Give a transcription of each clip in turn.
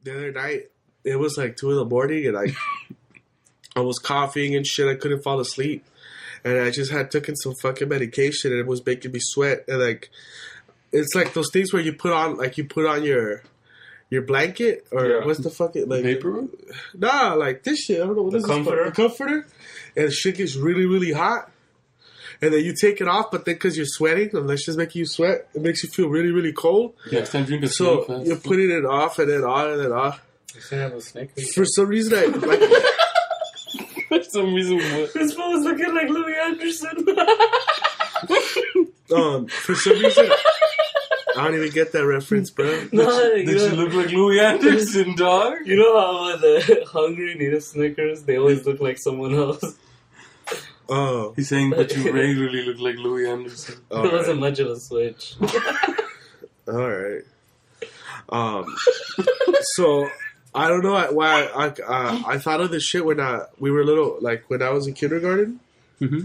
the other night, it was like 2 a.m. and I was coughing and shit. I couldn't fall asleep. And I just had taken some fucking medication and it was making me sweat. And like, it's like those things where you put on your blanket or what's the fucking like vapor? Nah, like this shit. I don't know what this comforter? is. The comforter. And shit gets really, really hot. And then you take it off, but then because you're sweating, and that's just making you sweat, it makes you feel really, really cold. Next time drink a So fast. you're putting it off and then on and then off. You should have a Snickers. For some reason, I like. For some reason, what? This fool was looking like Louis Anderson. For some reason, I don't even get that reference, bro. Did you look like Louis Anderson, dog? You know how when the hungry need a Snickers, they always look like someone else. Oh, He's saying that you regularly look like Louis Anderson. It wasn't much of a switch. all right. So I don't know why I thought of this shit when we were little, like when I was in kindergarten. Mm-hmm.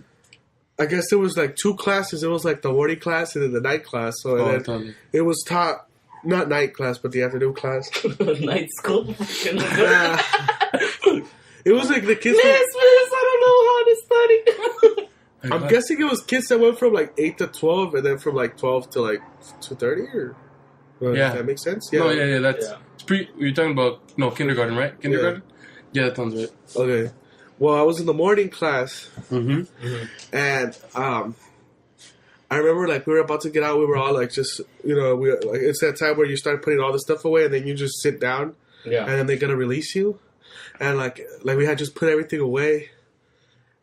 I guess there was like 2 classes. It was like the morning class and then the night class. So then it was taught, not night class, but the afternoon class. Night school. It was like the kids. Miss, I don't know how to study. I'm guessing it was kids that went from like 8 to 12 and then from like 12 to like 2:30 or yeah. Does that make sense? Yeah. No, yeah, that's it's you're talking about kindergarten, right? Kindergarten? Yeah, that sounds right. Okay. Well, I was in the morning class and I remember like we were about to get out, we were all like just it's that time where you start putting all the stuff away and then you just sit down and then they're gonna release you. And like we had just put everything away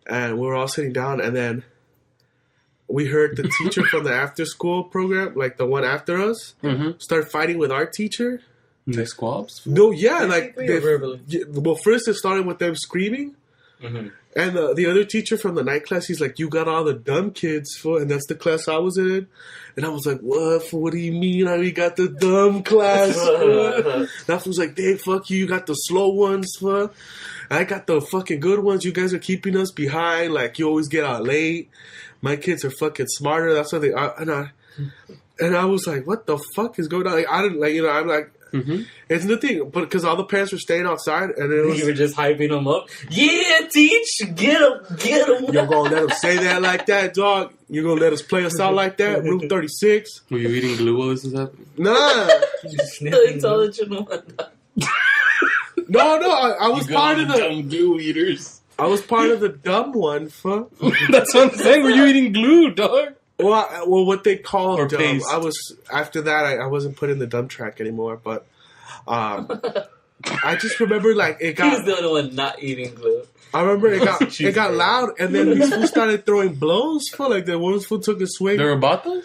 and we were all sitting down and then we heard the teacher from the after school program, like the one after us, start fighting with our teacher. They squabs? No, yeah, like verbally. Well, first it started with them screaming. And the other teacher from the night class, he's like, "You got all the dumb kids, fool," and that's the class I was in. And I was like, "What? What do you mean? We got the dumb class?" That was like, "Dang, fuck you! You got the slow ones, fool. I got the fucking good ones. You guys are keeping us behind. Like you always get out late. My kids are fucking smarter. That's why they." And I was like, "What the fuck is going on?" Like I didn't like I'm like. It's nothing, but because all the parents were staying outside, and it was, you were just hyping them up. Yeah, teach, get them. You're gonna let them say that like that, dog? You're gonna let us play us out like that? Room 36. Were you eating glue while this was happening? Nah. No, I was part of the dumb glue eaters. I was part of the dumb one, fuck. That's what I'm saying. Were you eating glue, dog? Well, what they call or dumb. paste. I was after that. I wasn't put in the dumb track anymore, but I just remember like it got. He was the only one not eating glue. I remember it got loud, and then these fools started throwing blows. For like the one fool took a swing. There were batas?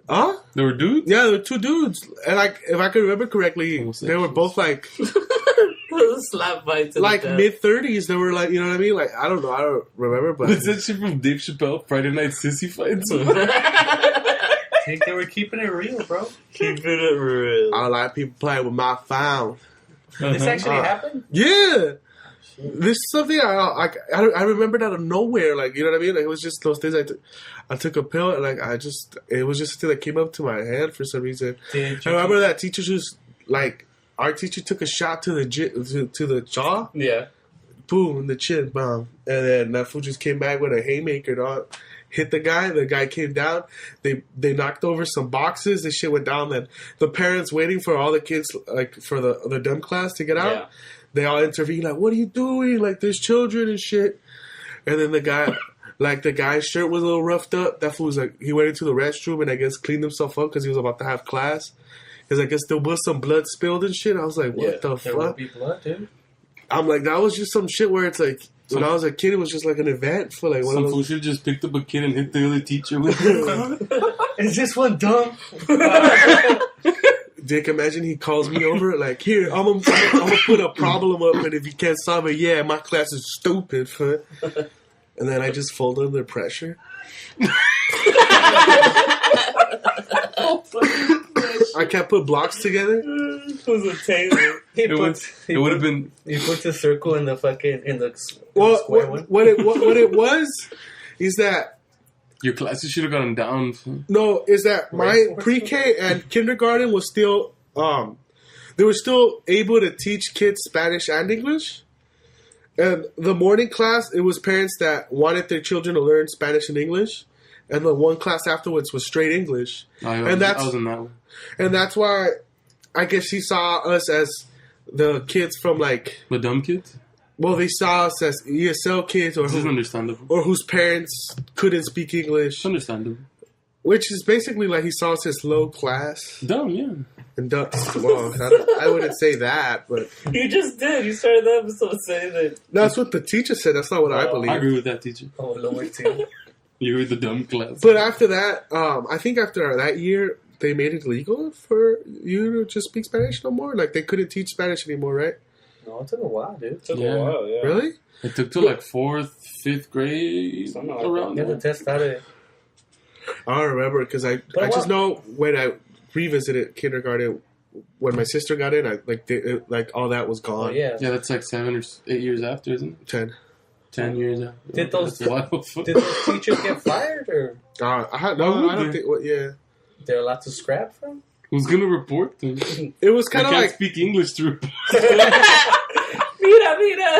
Huh? There were dudes? Yeah, there were 2 dudes, and like if I can remember correctly, they were both like slap fights, like mid-30s. They were like, you know what I mean? Like I don't know, I don't remember, but was that shit from Dave Chappelle? Friday Night Sissy Fights? I think they were keeping it real, bro. Keeping it real. a lot of people playing with my phone. This actually happened? Yeah. This is something I remembered out of nowhere, like, you know what I mean? Like, it was just those things I took a pill and like it was just something that came up to my head for some reason. I remember that teacher just like our teacher took a shot to the to the jaw. Yeah. Boom, in the chin, bomb. And then that fool just came back with a haymaker, dog. Hit the guy came down. They knocked over some boxes. The shit went down. Then the parents waiting for all the kids, like for the dumb class to get out. Yeah. They all intervene, like, "What are you doing? Like, there's children and shit." And then the guy, like, the guy's shirt was a little roughed up. That fool was like, he went into the restroom and I guess cleaned himself up because he was about to have class. Because I guess there was some blood spilled and shit. I was like, what the There will fuck? be blood, dude. I'm like, that was just some shit where it's like, when I was a kid, it was just like an event for like one Some of fool those. should have just picked up a kid and hit the other teacher with it. Is this one dumb? Dick, imagine he calls me over, like, here, I'm gonna put a problem up, and if you can't solve it, yeah, my class is stupid. And then I just fold under pressure. I can't put blocks together. It was a table. It would have been. He puts a circle in the fucking Well, square one. what it was is that Your classes should have gotten down. my pre-K and kindergarten was still they were still able to teach kids Spanish and English. And the morning class, it was parents that wanted their children to learn Spanish and English. And the one class afterwards was straight English. I was in that one. And that's why I guess she saw us as the kids from like... The dumb kids? Well, they saw us as ESL kids or, This is understandable. or whose parents couldn't speak English. It's understandable. Which is basically like he saw us as low class. Dumb, yeah. And well, I wouldn't say that, but... You just did. You started the episode saying that. That's what the teacher said. That's not what I I believe. agree with that, teacher. Oh, lower tier. You were the dumb class. But after that, I think after that year, they made it legal for you to just speak Spanish no more. Like, they couldn't teach Spanish anymore, right? No, it took a while, dude. It took Yeah. a while, yeah. Really? It took till like 4th, 5th grade. Something like Around that. You there. have to test out it. I don't remember because I just know when I revisited kindergarten when my sister got in, like all that was Oh, gone. yeah. Yeah, that's like 7 or 8 years after, isn't it? 10. 10 years after. Did those- That's wild. Did those teachers get fired, or I would don't they? think. Well, yeah, they're allowed to scrap from? Who's gonna report them? it was They kind of can't like speak English through. Mira.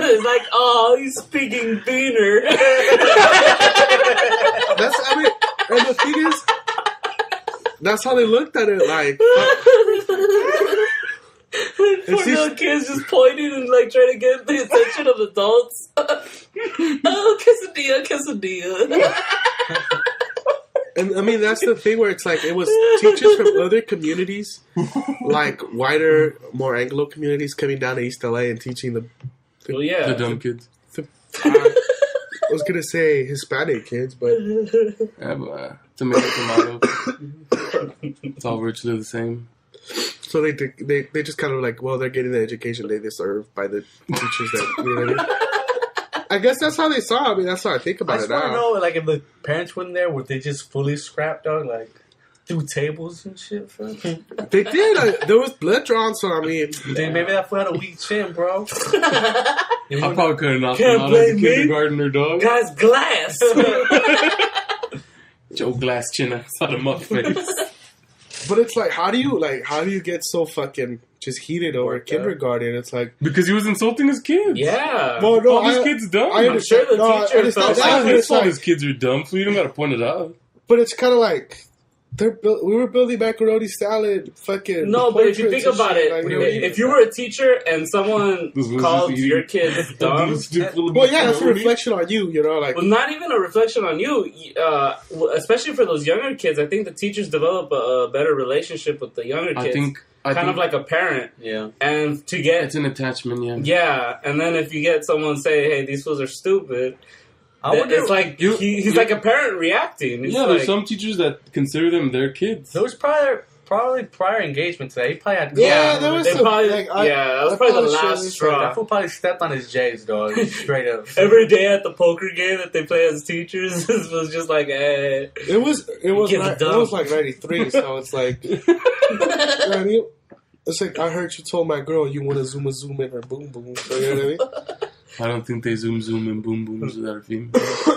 It's like, oh, he's speaking beaner. that's. I mean, and the thing is, that's how they looked at it. Like, Poor little kids just pointing and like trying to get the attention of adults. Oh, quesadilla, quesadilla. and I mean that's the thing where it's like it was teachers from other communities, like wider, more Anglo communities, coming down to East LA and teaching the. Well, yeah. The dumb kids. I was gonna say Hispanic kids, but Yeah, but tomato, tomato. It's all virtually the same. so they just kind of like, well, they're getting the education they deserve by the teachers that. You know what I mean? I guess that's how they saw it. I mean, that's how I think I about just it want to now. know, like, if the parents weren't there, would they just fully scrap, dog? Like, through tables and shit, fam? They did. There was blood drawn, so I mean, Dude, maybe that fool had a weak chin, bro. I probably could have knocked Can't him out as a blame me. kindergartner, dog. Guys, glass. Joe Glass chin outside of my face. but it's like, how do you get so fucking just heated over Worked up. kindergarten? It's like, Because he was insulting his kids. Yeah. well, no, All these kids dumb. I I'm sure the I teacher understand felt It's that, not but his it's fault like, his kids are dumb, so you don't gotta point it out. but it's kind of like we were building macaroni salad, fucking. No, but if you think portraits and about shit, it, like, you know what I mean? if you were a teacher and someone This was called just eating- your kids dumb, well, yeah, that's a reflection on you, you know, like. well, not even a reflection on you, especially for those younger kids. I think the teachers develop a better relationship with the younger kids. I kind of like a parent. Yeah. And to get it's an attachment, yeah. yeah, and then if you get someone say, "Hey, these fools are stupid," I wonder, it's like he's like a parent reacting. It's Yeah, like, there's some teachers that consider them their kids. there was probably prior engagement today. He probably had. Yeah, there was they some. probably, Like, that was I probably the should- last That straw. fool probably stepped on his J's, dog. Straight up. Every day at the poker game that they play as teachers was just like, hey. It was Kids dumb. like 93, so it's like. It's like, I heard you told my girl you want to zoom in her boom boom. So, you know what I don't think they zoom and boom booms without a female.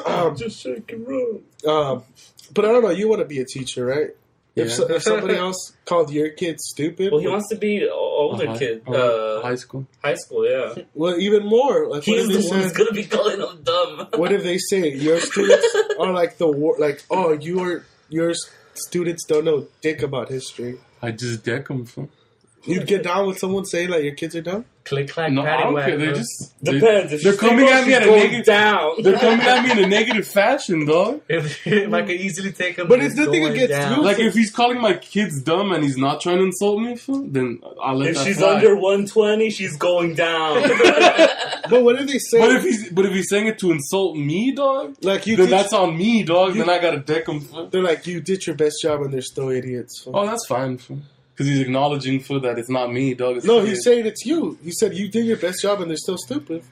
I mean? Just shake and roll. But I don't know. You want to be a teacher, right? Yeah. If somebody else called your kid stupid, Well, he wants to be an older kid. High school. High school, yeah. well, even more. Like, He's what the if one they who's said, going to be calling him dumb. what if they say your students are like your students don't know dick about history? I just deck them. From. You'd get down with someone saying like your kids are dumb? Click clack No, I patty don't whack. care. They bro. just Depends. If they're she's coming single, at me she's at a going negative. down. They're coming at me in a negative fashion, dog. If I could easily take him, But it's nothing going against down. you. Like if he's calling my kids dumb and he's not trying to insult me, then I'll let If that she's fly. under 120, she's going down. But what if they say But if he's saying it to insult me, dog, like you then did, that's on me, dog. Then I gotta deck him. they're like you did your best job and they're still idiots. Oh, that's fine. Because he's acknowledging for that it's not me, dog. It's No, the he's kid. saying it's you. He said you did your best job and they're still stupid.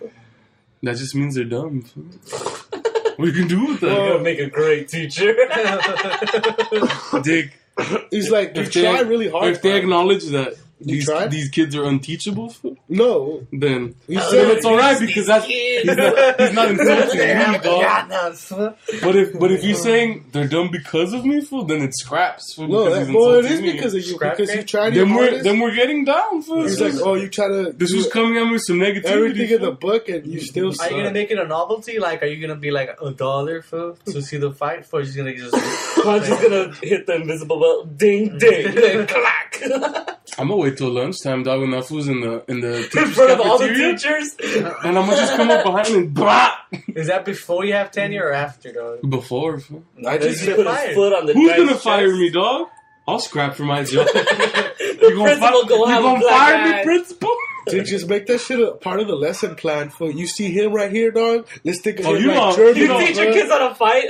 That just means they're dumb. What you can do with that? You're going to make a great teacher. Dick. He's like, you If they- try really hard. If they man. acknowledge that You tried? these kids are unteachable, No. Then You Oh, said it's alright because that's he's not insulting me, dog. But if you're saying they're dumb because of me, fool, then it's scraps. Fool, No, because he's well, it insulting is me. because of you. Scrap Because it? you tried your hardest. Then we're getting down, fool. He's like, oh, you try to This do was coming at me with some negativity. everything in the fool. book, and you still Are suck. you gonna make it a novelty? Like, are you gonna be like $1 for to see the fight? For just gonna just I'm just gonna hit the invisible bell. Ding, ding, then clack. I'm gonna wait till lunchtime, dog, when that fool's in the In teacher's front of all the cafeteria, teachers. and I'm gonna just come up behind him and blah. is that before you have tenure or after, dog? Before, fool. I Then just you put fired. his foot on the Who's guy's gonna chest. fire me, dog? I'll scrap for my job. The principal go have a gonna black fire eye. me, principal? to just make that shit a part of the lesson plan. For you see him right here, dog. Let's think of Oh, him you like know- German. You know, teach your bro. kids how to fight.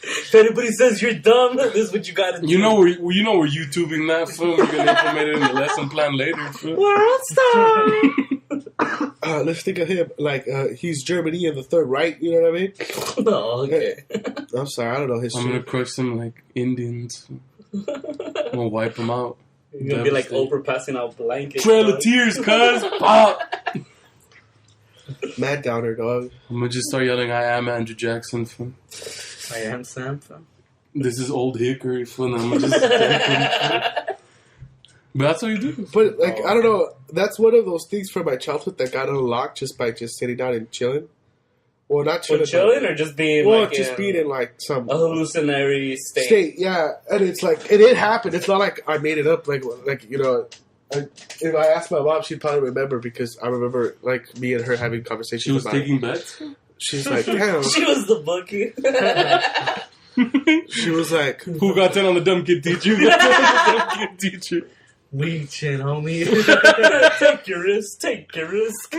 If anybody says you're dumb, this is what you gotta do. You know we're YouTubing that fool. We're gonna implement it in the lesson plan later. Fool. World star. Let's think of him like he's Germany in the Third Reich. You know what I mean? No, okay. I'm sorry, I don't know his I'm gonna shit. crush some like Indians. I'm gonna wipe them out. You're gonna be like Devastating. Oprah passing out blankets. Trail of dog. tears, cuz. Pop. Mad Downer, dog. I'm gonna just start yelling, "I am Andrew Jackson." Fool. I am Sam. Fam. This is Old Hickory. Fool. And I'm gonna just. But that's what you do. But like I don't know, that's one of those things from my childhood that got unlocked just by just sitting down and chilling. Well, not chilling. Well, chilling or just being Well, like just in being in like some a hallucinatory state. state, yeah. And it's like, and it happened. It's not like I made it up. Like you know, if I asked my mom, she'd probably remember because I remember like me and her having conversations. She was about taking bets. it. She's like, damn. She was the bookie. She was like, Who got 10 on the dumb kid teacher? Who got 10 on the dumb kid teacher? We chin, homie. Take your risk. Take your risk.